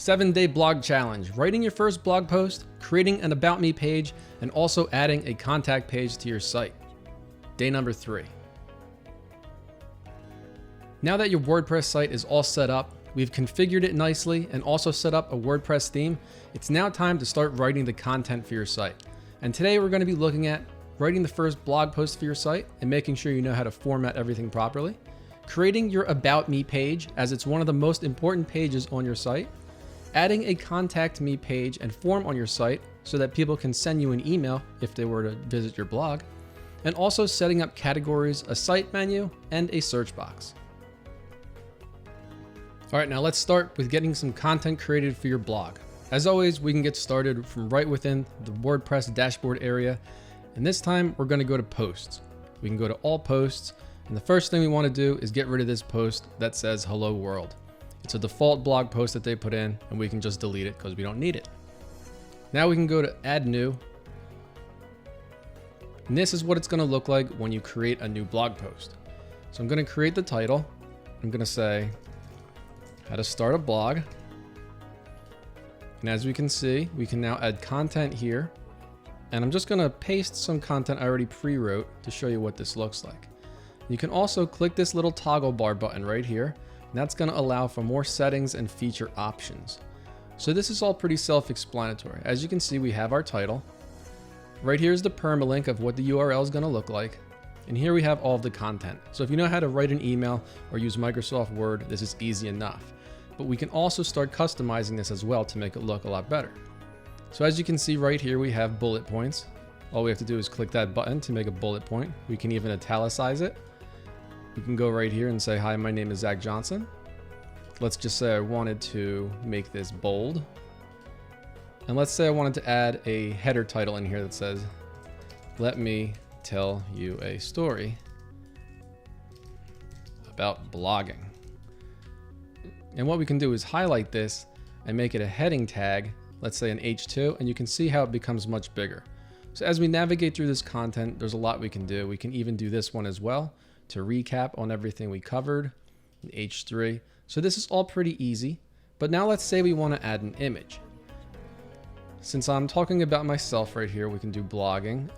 7-day blog challenge, writing your first blog post, creating an About Me page, and also adding a contact page to your site. Day number 3. Now that your WordPress site is all set up, we've configured it nicely and also set up a WordPress theme, it's now time to start writing the content for your site. And today we're going to be looking at writing the first blog post for your site and making sure you know how to format everything properly, creating your About Me page as it's one of the most important pages on your site, adding a Contact Me page and form on your site so that people can send you an email if they were to visit your blog, and also setting up categories, a site menu, and a search box. All right, now let's start with getting some content created for your blog. As always, we can get started from right within the WordPress dashboard area, and this time we're going to go to Posts. We can go to All Posts, and the first thing we want to do is get rid of this post that says Hello World. It's a default blog post that they put in, and we can just delete it because we don't need it. Now we can go to Add New, and this is what it's going to look like when you create a new blog post. So I'm going to create the title. I'm going to say how to start a blog, and as we can see, we can now add content here, and I'm just going to paste some content I already pre-wrote to show you what this looks like. You can also click this little toggle bar button right here, and that's going to allow for more settings and feature options. So this is all pretty self-explanatory. As you can see, we have our title. Right here is the permalink of what the URL is going to look like. And here we have all of the content. So if you know how to write an email or use Microsoft Word, this is easy enough. But we can also start customizing this as well to make it look a lot better. So as you can see right here, we have bullet points. All we have to do is click that button to make a bullet point. We can even italicize it. We can go right here and say, hi, my name is Zach Johnson. Let's just say I wanted to make this bold. And let's say I wanted to add a header title in here that says, let me tell you a story about blogging. And what we can do is highlight this and make it a heading tag, let's say an H2, and you can see how it becomes much bigger. So as we navigate through this content, there's a lot we can do. We can even do this one as well to recap on everything we covered, in H3. So this is all pretty easy, but now let's say we want to add an image. Since I'm talking about myself right here, we can do blogging.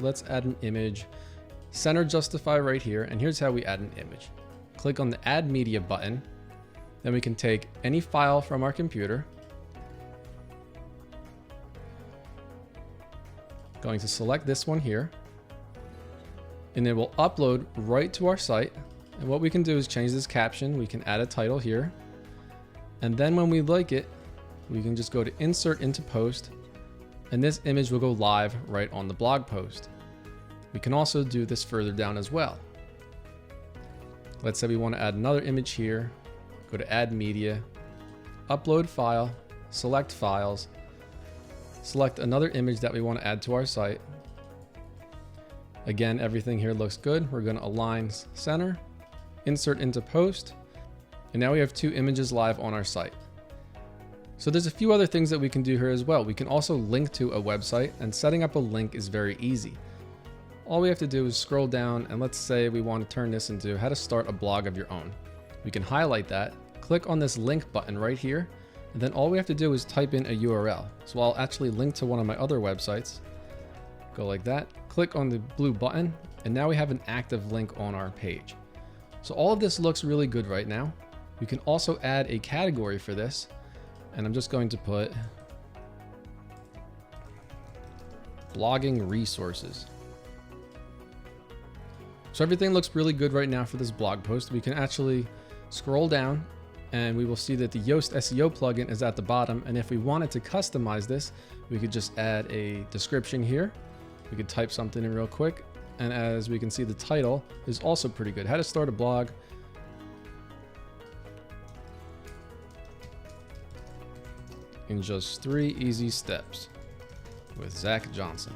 Let's add an image, center justify right here, and here's how we add an image. Click on the Add Media button, then we can take any file from our computer. Going to select this one here, and it will upload right to our site. And what we can do is change this caption. We can add a title here. And then when we like it, we can just go to Insert into Post, and this image will go live right on the blog post. We can also do this further down as well. Let's say we want to add another image here. Go to Add Media, Upload File, select Files, select another image that we want to add to our site. Again, everything here looks good. We're going to align center, insert into post, and now we have 2 images live on our site. So there's a few other things that we can do here as well. We can also link to a website, and setting up a link is very easy. All we have to do is scroll down, and let's say we want to turn this into how to start a blog of your own. We can highlight that, click on this link button right here, and then all we have to do is type in a URL. So I'll actually link to one of my other websites. Go like that, click on the blue button, and now we have an active link on our page. So all of this looks really good right now. We can also add a category for this, and I'm just going to put blogging resources. So everything looks really good right now for this blog post. We can actually scroll down, and we will see that the Yoast SEO plugin is at the bottom. And if we wanted to customize this, we could just add a description here. We could type something in real quick. And as we can see, the title is also pretty good. How to start a blog. In just 3 easy steps with Zach Johnson.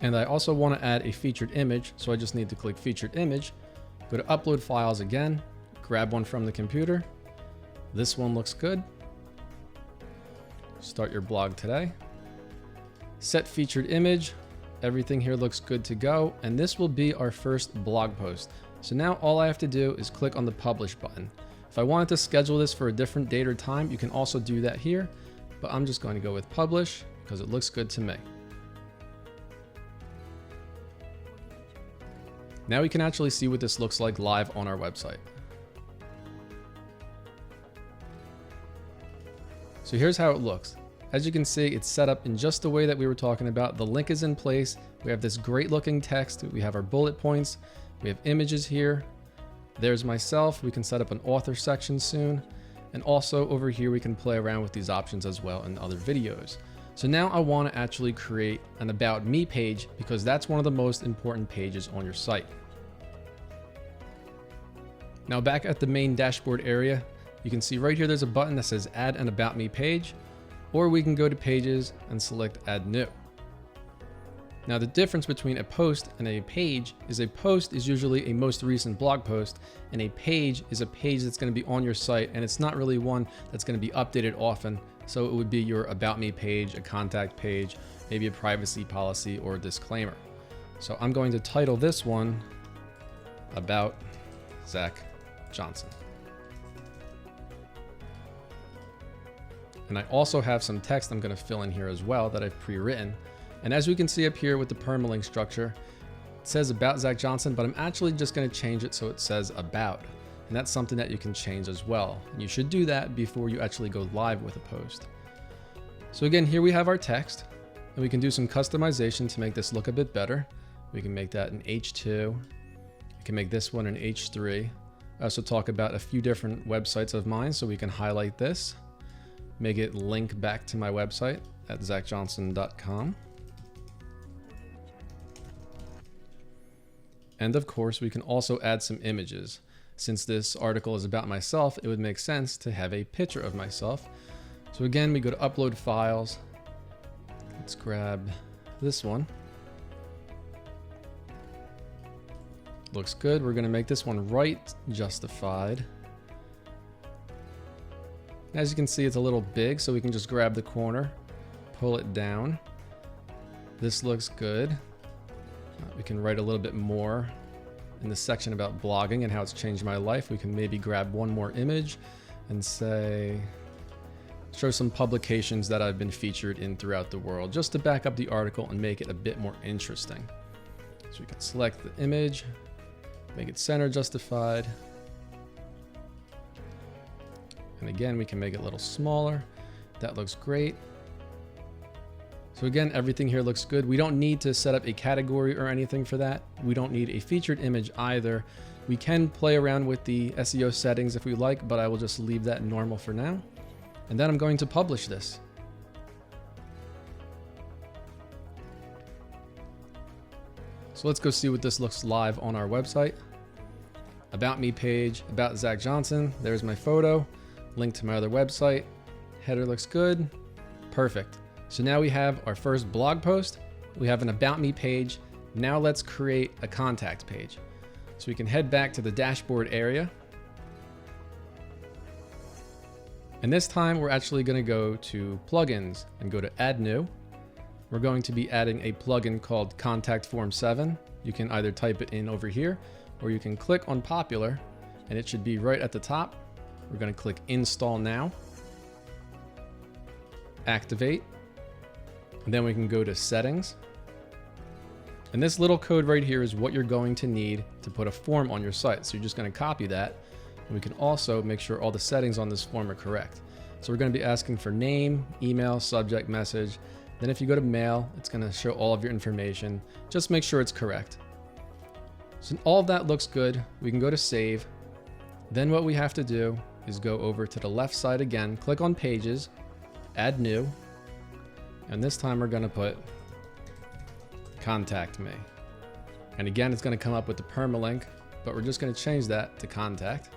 And I also want to add a featured image. So I just need to click featured image, go to upload files again, grab one from the computer. This one looks good. Start your blog today. Set featured image. Everything here looks good to go. And this will be our first blog post. So now all I have to do is click on the publish button. If I wanted to schedule this for a different date or time, you can also do that here, but I'm just going to go with publish because it looks good to me. Now we can actually see what this looks like live on our website. So here's how it looks. As you can see, it's set up in just the way that we were talking about. The link is in place. We have this great looking text. We have our bullet points. We have images here. There's myself. We can set up an author section soon. And also over here, we can play around with these options as well in other videos. So now I want to actually create an About Me page because that's one of the most important pages on your site. Now back at the main dashboard area, you can see right here there's a button that says Add an About Me page, or we can go to Pages and select Add New. Now the difference between a post and a page is a post is usually a most recent blog post, and a page is a page that's going to be on your site, and it's not really one that's going to be updated often. So it would be your About Me page, a contact page, maybe a privacy policy or a disclaimer. So I'm going to title this one About Zach Johnson. And I also have some text I'm going to fill in here as well that I've pre-written. And as we can see up here with the permalink structure, it says About Zach Johnson, but I'm actually just going to change it so it says About. And that's something that you can change as well. And you should do that before you actually go live with a post. So again, here we have our text, and we can do some customization to make this look a bit better. We can make that an H2. We can make this one an H3. I also talk about a few different websites of mine, so we can highlight this. Make it link back to my website at zachjohnson.com. And of course, we can also add some images. Since this article is about myself, it would make sense to have a picture of myself. So again, we go to Upload Files. Let's grab this one. Looks good. We're going to make this one right justified. As you can see, it's a little big, so we can just grab the corner, pull it down. This looks good. We can write a little bit more in the section about blogging and how it's changed my life. We can maybe grab one more image and say, show some publications that I've been featured in throughout the world, just to back up the article and make it a bit more interesting. So we can select the image, make it center justified. And again, we can make it a little smaller. That looks great. So again, everything here looks good. We don't need to set up a category or anything for that. We don't need a featured image either. We can play around with the SEO settings if we like, but I will just leave that normal for now. And then I'm going to publish this. So let's go see what this looks live on our website. About Me page, About Zach Johnson. There's my photo. Link to my other website. Header looks good. Perfect. So now we have our first blog post. We have an About Me page. Now let's create a contact page. So we can head back to the dashboard area. And this time we're actually going to go to plugins and go to Add New. We're going to be adding a plugin called Contact Form 7. You can either type it in over here, or you can click on Popular, and it should be right at the top. We're going to click Install Now, Activate, and then we can go to Settings. And this little code right here is what you're going to need to put a form on your site. So you're just going to copy that, and we can also make sure all the settings on this form are correct. So we're going to be asking for name, email, subject, message. Then if you go to mail, it's going to show all of your information. Just make sure it's correct. So all of that looks good. We can go to Save. Then what we have to do is go over to the left side again, click on Pages, Add New, and this time we're going to put Contact Me. And again, it's going to come up with the permalink, but we're just going to change that to Contact.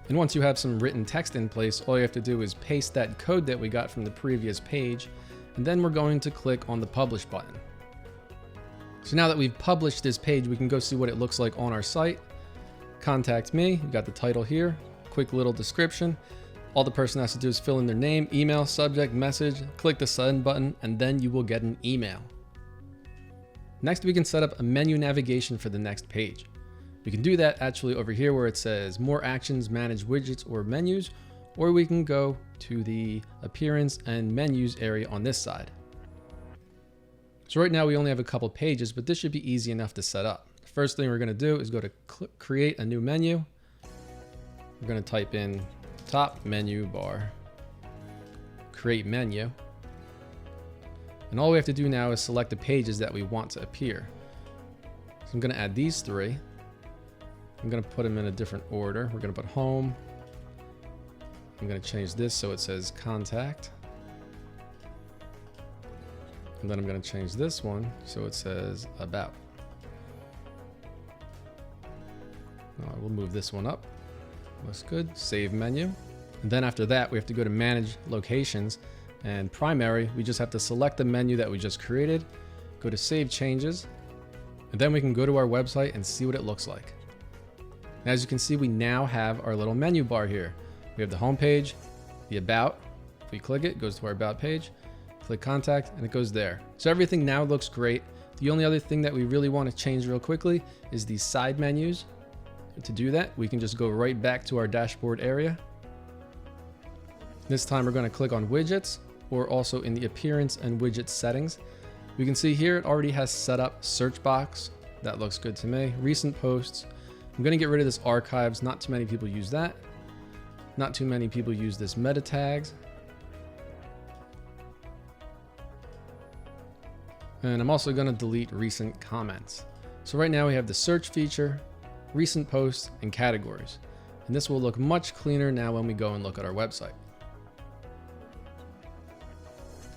And once you have some written text in place, all you have to do is paste that code that we got from the previous page, and then we're going to click on the Publish button. So now that we've published this page, we can go see what it looks like on our site. Contact Me, we've got the title here, quick little description. All the person has to do is fill in their name, email, subject, message, click the send button, and then you will get an email. Next, we can set up a menu navigation for the next page. We can do that actually over here where it says more actions, manage widgets or menus, or we can go to the appearance and menus area on this side. So right now we only have a couple pages, but this should be easy enough to set up. The first thing we're going to do is go to create a new menu. We're going to type in top menu bar, create menu. And all we have to do now is select the pages that we want to appear. So I'm going to add these three. I'm going to put them in a different order. We're going to put home. I'm going to change this so it says contact. And then I'm going to change this one so it says about. We'll move this one up. Looks good. Save menu. And then after that, we have to go to manage locations. And primary, we just have to select the menu that we just created, go to save changes, and then we can go to our website and see what it looks like. And as you can see, we now have our little menu bar here. We have the home page, the about. If we click it goes to our about page, click contact, and it goes there. So everything now looks great. The only other thing that we really want to change real quickly is these side menus. To do that, we can just go right back to our dashboard area. This time we're going to click on widgets, or also in the appearance and widget settings. We can see here it already has set up search box. That looks good to me. Recent posts. I'm going to get rid of this archives. Not too many people use that. Not too many people use this meta tags. And I'm also going to delete recent comments. So right now we have the search feature, recent posts, and categories. And this will look much cleaner now when we go and look at our website.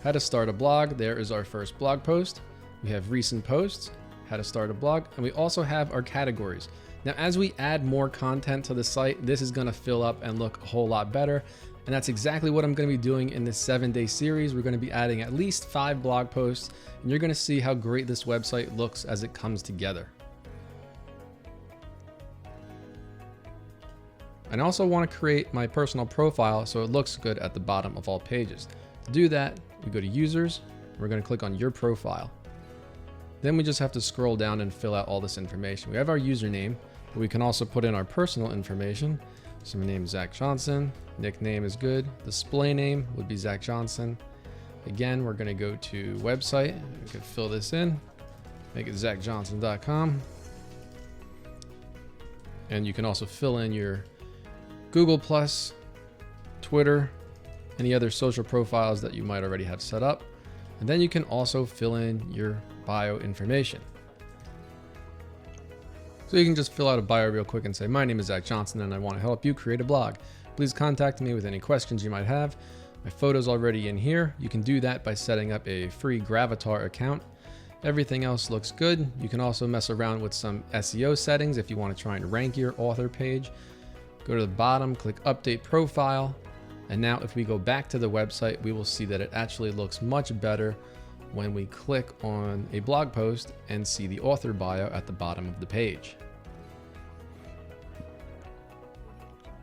How to start a blog. There is our first blog post. We have recent posts, how to start a blog, and we also have our categories. Now, as we add more content to the site, this is going to fill up and look a whole lot better. And that's exactly what I'm going to be doing in this 7-day series. We're going to be adding at least 5 blog posts, and you're going to see how great this website looks as it comes together. And I also want to create my personal profile so it looks good at the bottom of all pages. To do that, we go to users, we're going to click on your profile. Then we just have to scroll down and fill out all this information. We have our username, but we can also put in our personal information. So my name is Zach Johnson, nickname is good, display name would be Zach Johnson. Again, we're going to go to website, we can fill this in, make it zachjohnson.com. And you can also fill in your Google+, Twitter, any other social profiles that you might already have set up. And then you can also fill in your bio information. So you can just fill out a bio real quick and say, my name is Zach Johnson and I want to help you create a blog. Please contact me with any questions you might have. My photo's already in here. You can do that by setting up a free Gravatar account. Everything else looks good. You can also mess around with some SEO settings if you want to try and rank your author page. Go to the bottom, click update profile. And now if we go back to the website, we will see that it actually looks much better when we click on a blog post and see the author bio at the bottom of the page.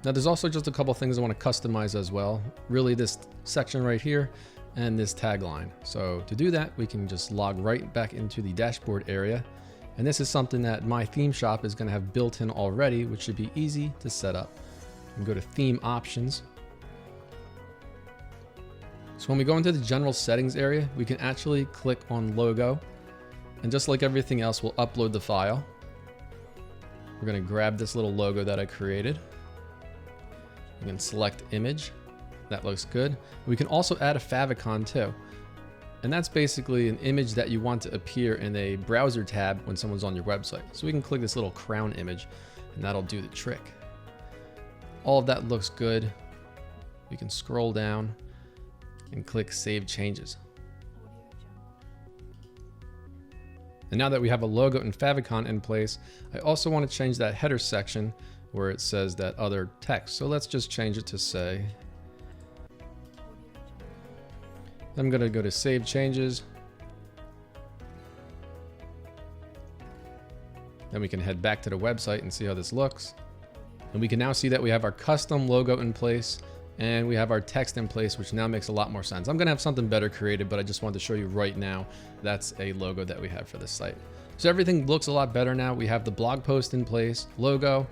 Now there's also just a couple things I want to customize as well. Really this section right here and this tagline. So to do that, we can just log right back into the dashboard area. And this is something that my theme shop is going to have built in already, which should be easy to set up. And go to theme options. So when we go into the general settings area, we can actually click on logo, and just like everything else, we'll upload the file. We're going to grab this little logo that I created. We can select image. That looks good. We can also add a favicon too. And that's basically an image that you want to appear in a browser tab when someone's on your website. So we can click this little crown image and that'll do the trick. All of that looks good. We can scroll down and click Save Changes. And now that we have a logo and favicon in place, I also want to change that header section where it says that other text. So let's just change it to say, I'm going to go to Save Changes. Then we can head back to the website and see how this looks. And we can now see that we have our custom logo in place and we have our text in place, which now makes a lot more sense. I'm going to have something better created, but I just wanted to show you right now that's a logo that we have for this site. So everything looks a lot better now. We have the blog post in place, logo,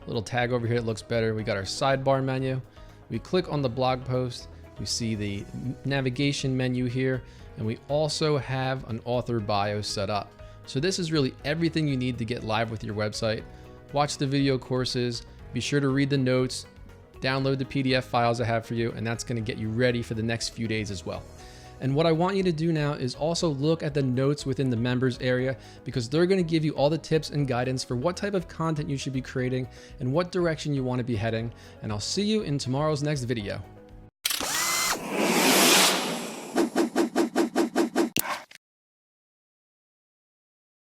little tag over here, it looks better. We got our sidebar menu. We click on the blog post, we see the navigation menu here, and we also have an author bio set up. So this is really everything you need to get live with your website. Watch the video courses, be sure to read the notes, download the PDF files I have for you, and that's going to get you ready for the next few days as well. And what I want you to do now is also look at the notes within the members area, because they're going to give you all the tips and guidance for what type of content you should be creating and what direction you want to be heading. And I'll see you in tomorrow's next video.